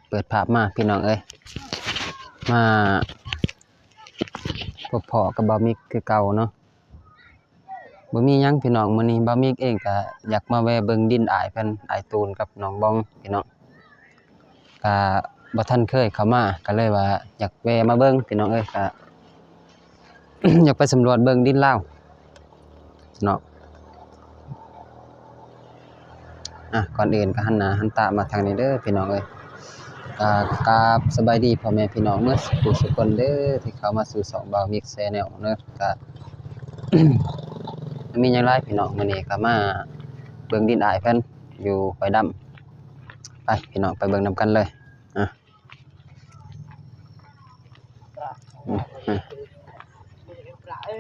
เปิดภาพมาพี่น้องเอ้ยมาพบพ่อกับบ่าวมิกคือเก่าเนาะบ่มีหยังพี่น้องมื้อนี้บ่าวมิกเองก็อยากมาแวะเบิ่งดินอ้ายเพิ่นอ้ายตูนกับน้องบองพี่น้องก็บ่ทันเคยเข้ามาก็เลยว่าอยากแวะมาเบิ่งพี่น้องเอ้ยก็ อยากไปสำรวจเบิ่งดินลาวเนาะก่อนอื่นก็หันหน้าหันตามาทางนี้เด้อพี่น้องเอ้ยกราบสบายดีพ่อแม่พี่น้องเมื่อสุขคนเด้อที่เข้ามาสู่ช่องบ่าวมิกแชนแนลเนาะก็ มีหยังหลายพี่น้องมื้อนี้ก็มาเบิ่งดินอ้ายเพิ่นอยู่ห้วยดำไปพี่น้องไปเบิ่งนำกันเลย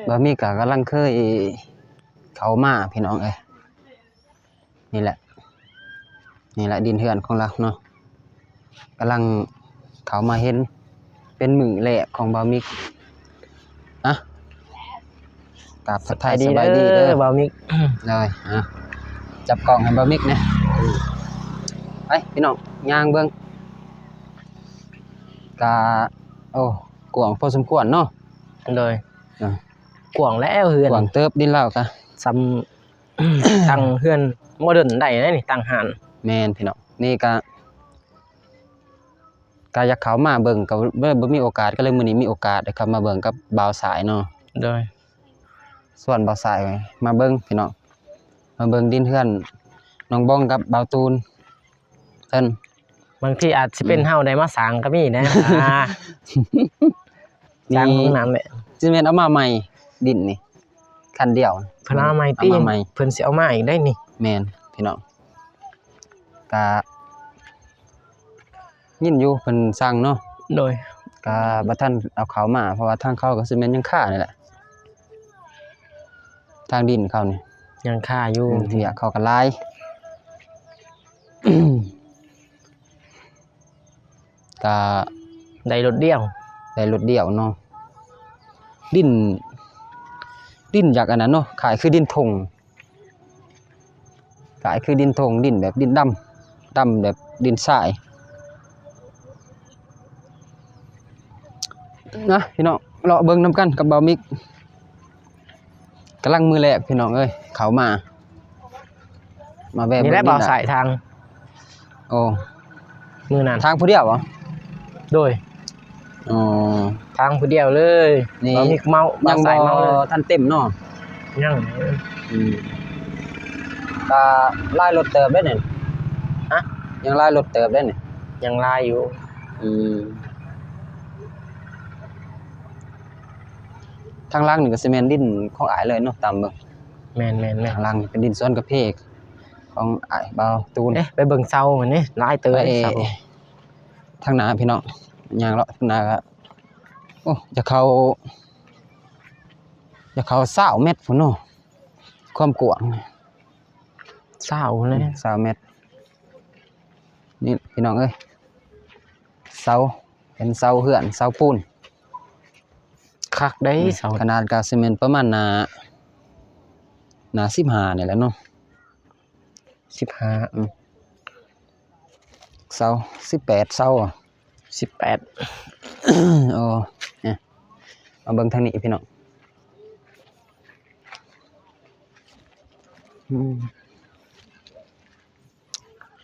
บ่าวมิกก็กำลังเคยเข้ามาพี่น้องเอ้ยนี่แหละดินเฮือนของเราเนาะกำลังเข้ามาเห็นเป็นมื้อแรกของบ่าวมิกกราบทักทายสบายดีเด้อบ่าวมิกเลยจับกล้องให้บ่าวมิกนะไปพี่น้องย่างเบิ่งกะโอ้กว้างพอสมควรเนาะเลยกว้างแล้วเฮือนกว้างเติบดินลาวกะซ้ำ ตั้งเฮือนโมเดิร์นได้นี่ตั้งหานแม่นพี่น้องนี่ก็อยากเข้ามาเบิ่งก็บ่มีโอกาสก็เลยมื้อนี้มีโอกาสได้เข้ามาเบิ่งกับบ่าวสายเนาะโดยส่วนบ่าวสายมาเบิ่งพี่น้องมาเบิ่งดินเฮือนน้องบ้องกับบ่าวตูนเพิ่นบางทีอาจสิเป็นเฮาได้มาสร้างก็มีนะสร้างห้องน้ำแหละสิแม่นเอามาใหม่ดินนี่คันเดียวเพิ่นเอามาใหม่ติเพิ่นสิเอามาอีกได้นี่แม่นพี่น้องก็ยินอยู่เพิ่นสั่งเนาะโดยก็บ่ทันเอาเขามาเพราะว่าทางเขาก็สิแม่นยังค่านี่แหละทางดินเขานี่ยังค่าอยู่เถียเขาก็หลายก็ได้รถเดียวเนาะดินจากอันนั้นเนาะขายคือดินทงขายคือดินทงดินแบบดินดำแบบดินทรายนะพี่น้องเลาะเบิ่งนำกันกับบ่าวมิกกำลังมือแรกพี่น้องเอ้ยเขามาแวะนี่แหละบ่าวสายทางโอ้มือนั้นทางผู้เดียวเหรอโดยอ๋อทางผู้เดียวเลยบ่าวมิกเมาบ่าวสายเมาเลยทันเต็มเนาะยังก็ลายรถเติบได้นี่ยังลายรถเติบได้นี่ยังลายอยู่ทางล่างนี่ก็สิแม่นดินของอ้ายเลยเนาะตามเบิ่งแม่นทางล่างนี่เป็นดินสวนกระเพกของอ้ายบ่าวตูนไปเบิ่งเซามันนี่ลายเติบเซาทางหน้าพี่น้องย่างเลาะทางหน้าก็โอ้จะเข้า20เมตรพุ่นเนาะความกว้าง20เลย20เมตรนี่พี่น้องเอ้ยเสาเป็นเสาเฮือนเสาปูนคักได้เสาขนาดก็สิแม่นประมาณหน้า15นี่แหละเนาะ15เสา18เสา18โอ้เนี่ยมาเบิ่งทางนี้พี่น้อง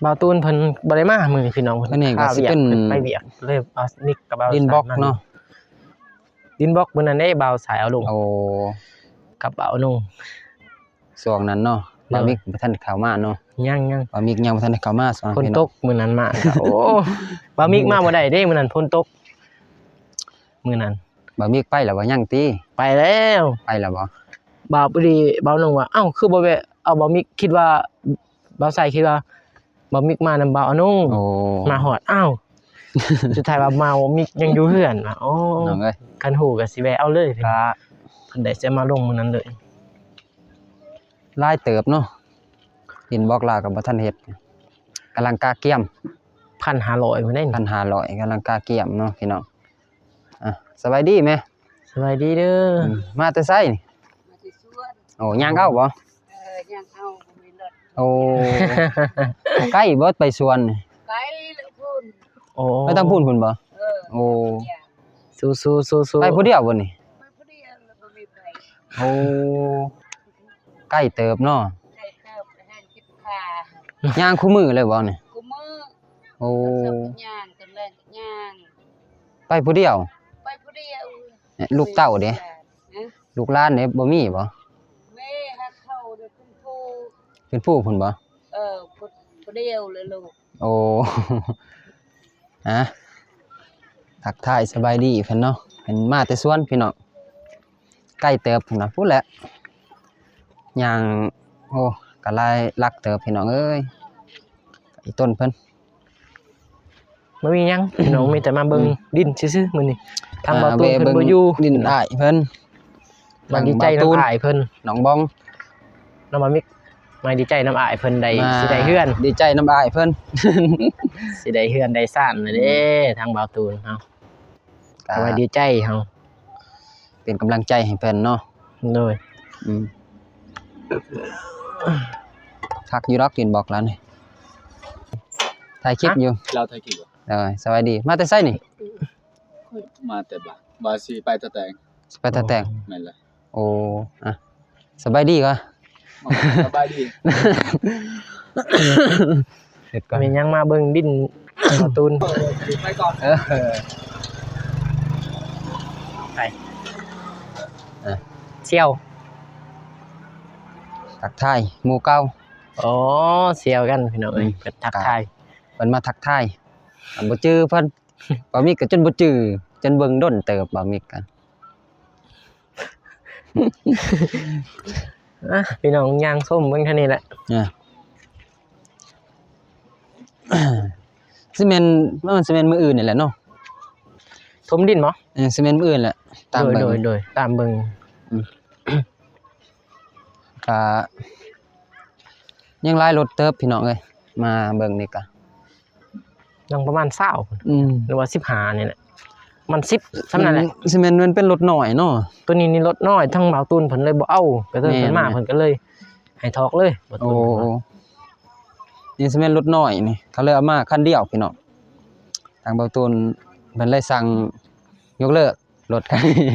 บ่าวตูนเพิ่นบ่ได้มามื้อนี้พี่น้องเพิ่นนี่ก็สิเป็นไปเวียกเลยเอามิกกับบ่าวดินบล็อกเนาะดินบล็อกมื้อนั้นได้บ่าวสายเอาลงโอ้กับบ่าวนุ่งช่วงนั้นเนาะบ่าวมิกบ่ทันเข้ามาเนาะยังบ่าวมิกยังบ่ทันได้เข้ามาฝนตกมื้อนั้นมาโอ้บ่าวมิกมาบ่ได้เด้มื้อนั้นฝนตกมื้อนั้นบ่าวมิกไปแล้วบ่ยังติไปแล้วบ่บ่าวพอดีบ่าวนุ่งว่าเอ้าคือบ่แวะเอาบ่าวมิกคิดว่าบ่าวสายคิดว่าบ่าวมิกมานำบ่าวนุ่งมาฮอดอ้าวสุดท้ายว่าเมามิกยังอยู่เฮือนโอ้น้องเอ้ยคันฮู้ก็สิแวะเอาเลยก็เพิ่นได้จะมาลงมื้อนั้นเลยลายเติบเนาะดินบล็อกลาก็บ่ทันเฮ็ดกำลังกาเกี่ยม 1,500พุ่นได้นี่ 1,500กำลังกาเกี่ยมเนาะพี่น้องสบายดีแม่สบายดีเด้อมาแต่ไสนี่มาที่สวนโอ้ย่างเอาบ่ย่างเอาบ่มีรถโอ้ใกล้บ่ไปสวนไกล อ้ ไปทางพุ่นพุ่นบ่โอ้ สู้ๆๆๆ ไปผู้เดียวบ่นี่ ไปผู้เดียวแล้วบ่มีไป โอ้ใกล้เติบเนาะ ใส่เติบไปให้คิดค่า ย่างคู่มือเลยบ่นี่ กูมือ โอ้ เสับย่างกันแล่นย่าง ไปผู้เดียว ไปผู้เดียว เนี่ยลูกเต้าเด้ ฮะ ลูกหลานเด้บ่มีบ่ แม่ฮักเข้าเด้อคุณครู เป็นผู้พุ่นบ่ ผู้เดียวเลยลูก โอ้ ฮะทักทายสบายดีเพิ่นเนาะเพิ่นมาแต่สวนพี่น้องใกล้เติบพุ่นน่ะพูดแหละย่างโอ้ก็หลายลักเติบพี่น้องเอ้ยอีต้นเพิ่น บ่มีหยังพี่น้องมีแต่มาเบิ่งดินซื่อๆมื้อนี้ทางบ่าวตูน แวะ เพิ่น บิ่ง บ่อยู่ ดินอ้ายเพิ่น มาดีใจน้ำอ้ายเพิ่น หนองบอง น้ำมามิกมาดีใจน้ำอ้ายเพิ่นได้ มา สิได้เฮือน ดีใจน้ำอ้ายเพิ่น สิได้เฮือนได้ซ่านน่ะเด้ทางบ่าวตูนเฮา ก็ ก็ว่าดีใจเฮา เป็นกำลังใจให้เพิ่นเนาะ โดย อืมทักอยู่ดอกกินบอกแล้วนี่ถ่ายคลิปอยู่ เราไทยกี่บ่ สวัสดี มาแต่ไสนี่ มาแต่บาสิไปตะแตง ไปตะแตง แม่นแหละ โอ้อะสบายดีกะ สบายดี เฮ็ดก่อน มีหยังมาเบิ่งดินบ่าวตูน ไปก่อน ไปเสี่ยว ทักทายหมู่เก่า อ๋อเสี่ยวกันพี่น้องเอ้ยเพิ่นทักทาย เพิ่นมาทักทายอันบ่จื้อเพิ่นบ่มีก็จนบ่จื้อจนเบิ่งด้นเติบบ่มีกัน พี่น้องย่างส้มเบิ่งเท่านี้แหละ เนี่ย สิแม่นมันสิแม่นมื้ออื่นนี่แหละเนาะ ถมดินบ่ สิแม่นมื้ออื่นแหละตามเบิ่ง โดยตามเบิ่ง ก็ยังหลายรถเติบพี่น้องเอ้ยมาเบิ่งนี่ก็ ยังประมาณ20 อืม หรือว่า15นี่แหละมัน10ซำนั้นแหละ สิแม่นมันเป็นรถน้อยเนาะ ตัวนี้นี่ลดน้อยทั้งบ่าวตูนเพิ่นเลยบ่เอาก็เลย แม่น เพิ่นมาเพิ่นก็เลยให้ทอกเลยบ่าว โอ้ ตูนเพิ่นว่า นี่สิแม่นรถน้อยนี่เขาเลยเอามาคันเดียวพี่น้องทางเบาตูนเพิ่นเลยสั่งยกเลิกรถคันนี้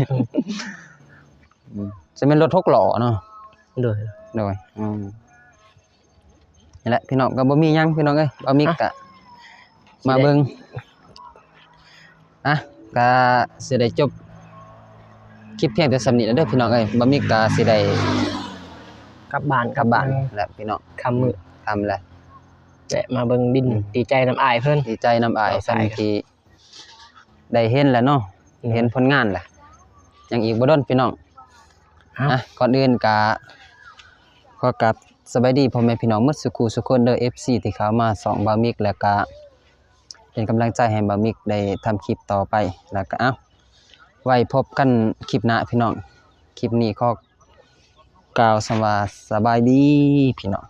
สิแม่นรถ6ล้อเนาะ โดย โดยนี่แหละพี่น้องก็บ่มีหยังพี่น้องเอ้ยบ่มีก็มาเบิ่งก็สิได้จบคลิปเพียงแต่ส่ำนี้แล้วเด้อพี่น้องเอ้ยบ่มีก็สิได้ กลับบ้าน กลับบ้านแล้วพี่น้อง ค่ำมื้อ ทำแล้ว แวะมาเบิ่งดินดีใจน้ำอ้ายเพิ่น ดีใจนำอ้าย เอา สัน สาย ที่ได้เห็นแล้วเนาะ อืม เห็นผลงานแหละยังอีกบ่ดนพี่น้อง ครับ ก่อนอื่นก็ขอกราบสวัสดีพ่อแม่พี่น้องหมดสุขุสุคนเด้อ FC ที่เข้ามาส่องบามิกแล้วก็เป็นกำลังใจให้บามิกได้ทำคลิปต่อไปแล้วก็ไว้พบกันคลิปหน้าพี่น้องคลิปนี้ขอกล่าวสวัสดีพี่น้อง